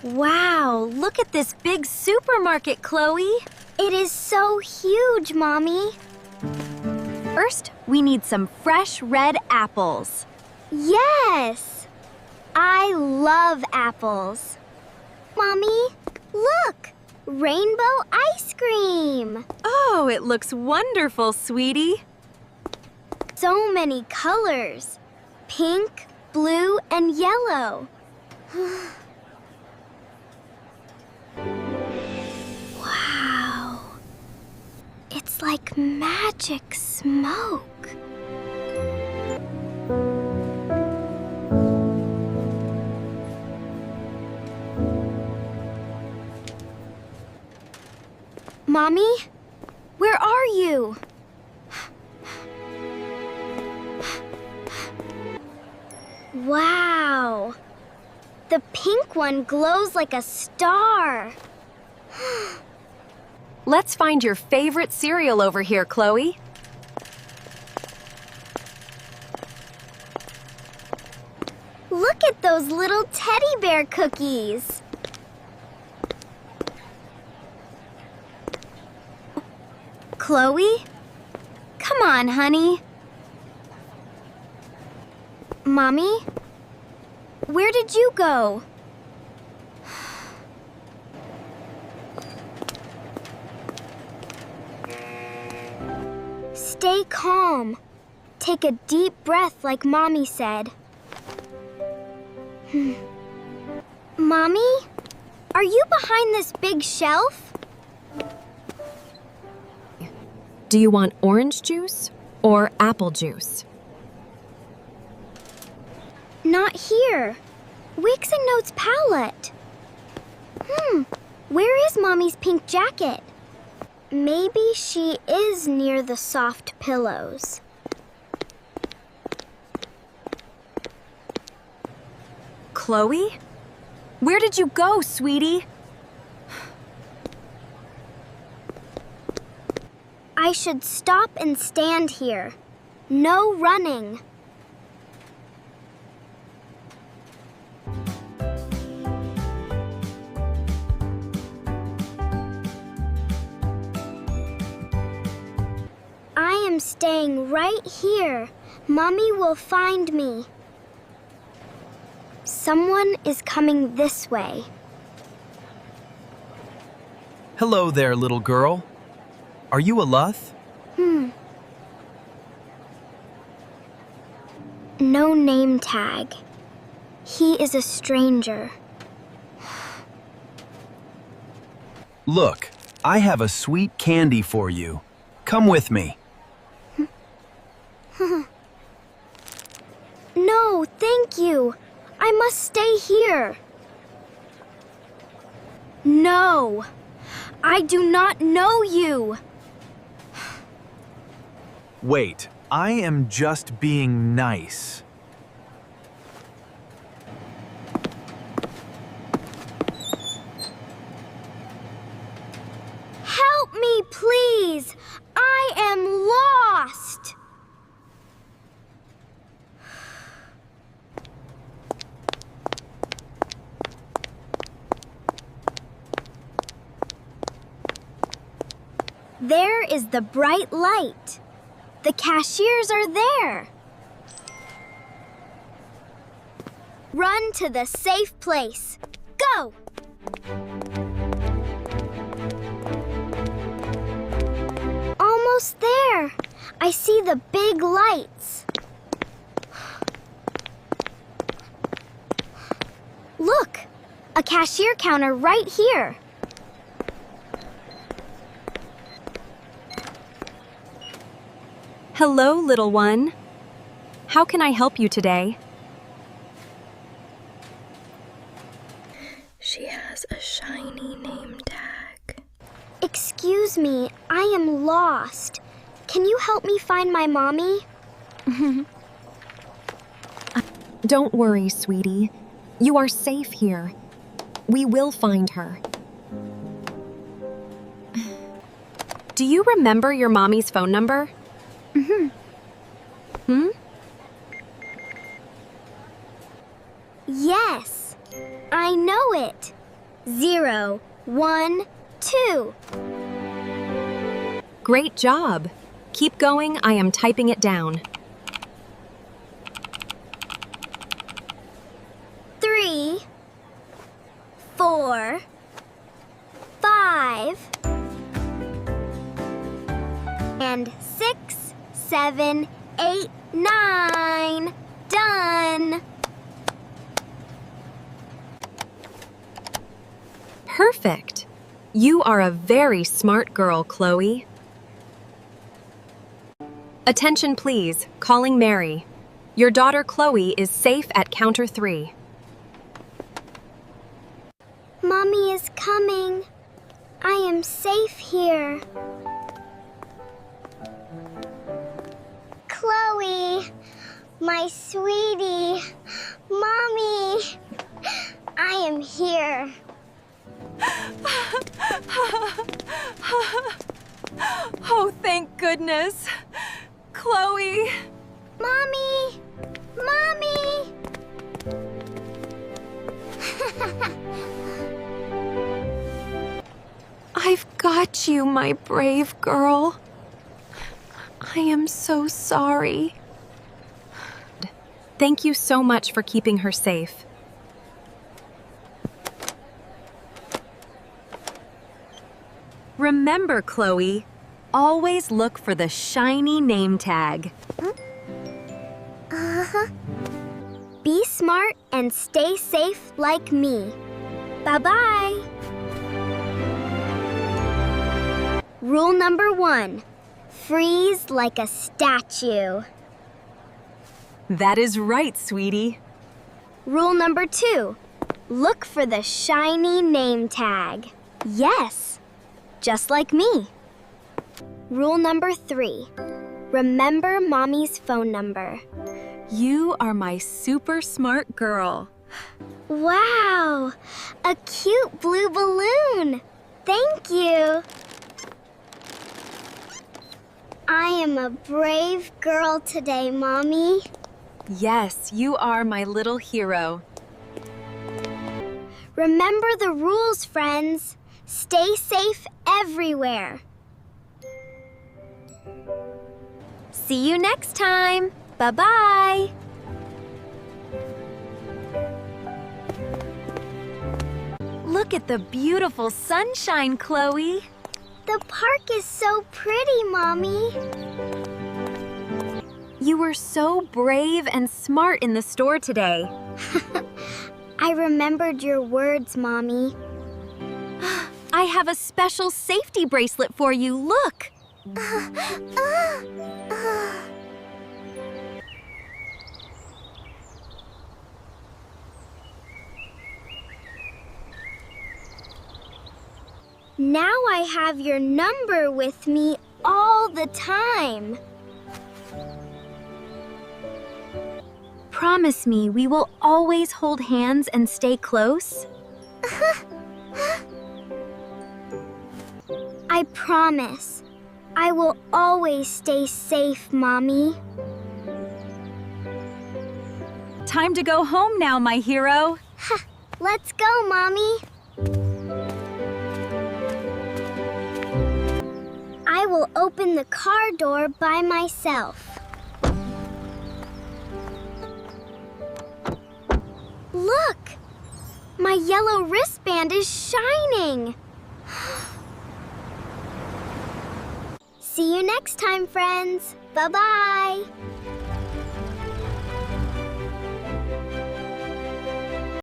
Wow, look at this big supermarket, Chloe. It is so huge, Mommy. First, we need some fresh red apples. Yes! I love apples. Mommy, look! Rainbow ice cream! Oh, it looks wonderful, sweetie. So many colors. Pink, blue, and yellow. Wow. It's like magic smoke. Mommy, where are you? Wow. The pink one glows like a star. Let's find your favorite cereal over here, Chloe. Look at those little teddy bear cookies. Chloe? Come on, honey. Mommy, where did you go? Stay calm. Take a deep breath like Mommy said. Mommy, are you behind this big shelf? Do you want orange juice or apple juice? Not here. Wicks and Notes palette. Where is Mommy's pink jacket? Maybe she is near the soft pillows. Chloe? Where did you go, sweetie? I should stop and stand here. No running. I am staying right here. Mommy will find me. Someone is coming this way. Hello there, little girl. Are you a Luth? No name tag. He is a stranger. Look, I have a sweet candy for you. Come with me. No, thank you. I must stay here. No, I do not know you. Wait, I am just being nice. Help me, please. I am lost. There is the bright light. The cashiers are there. Run to the safe place. Go! Almost there. I see the big lights. Look, a cashier counter right here. Hello, little one. How can I help you today? She has a shiny name tag. Excuse me, I am lost. Can you help me find my mommy? Don't worry, sweetie. You are safe here. We will find her. Do you remember your mommy's phone number? Yes, I know it. 0, 1, 2. Great job. Keep going, I am typing it down. 3, 4, 5, and 6, 7, 8, 9. Done! Perfect. You are a very smart girl, Chloe. Attention please, calling Mary. Your daughter Chloe is safe at counter 3. Mommy is coming. I am safe here. Chloe, my sweetie, Mommy, I am here. Oh, thank goodness. Chloe. Mommy, Mommy. I've got you, my brave girl. I am so sorry. Thank you so much for keeping her safe. Remember, Chloe, always look for the shiny name tag. Be smart and stay safe like me. Bye-bye. Rule number 1, freeze like a statue. That is right, sweetie. Rule number 2, look for the shiny name tag. Yes, just like me. Rule number 3, remember Mommy's phone number. You are my super smart girl. Wow, a cute blue balloon. Thank you. I am a brave girl today, Mommy. Yes, you are my little hero. Remember the rules, friends. Stay safe everywhere. See you next time. Bye-bye. Look at the beautiful sunshine, Chloe. The park is so pretty, Mommy. You were so brave and smart in the store today. I remembered your words, Mommy. I have a special safety bracelet for you. Look. Now I have your number with me all the time. Promise me we will always hold hands and stay close. I promise. I will always stay safe, Mommy. Time to go home now, my hero. Let's go, Mommy. I will open the car door by myself. Look! My yellow wristband is shining. See you next time, friends. Bye-bye.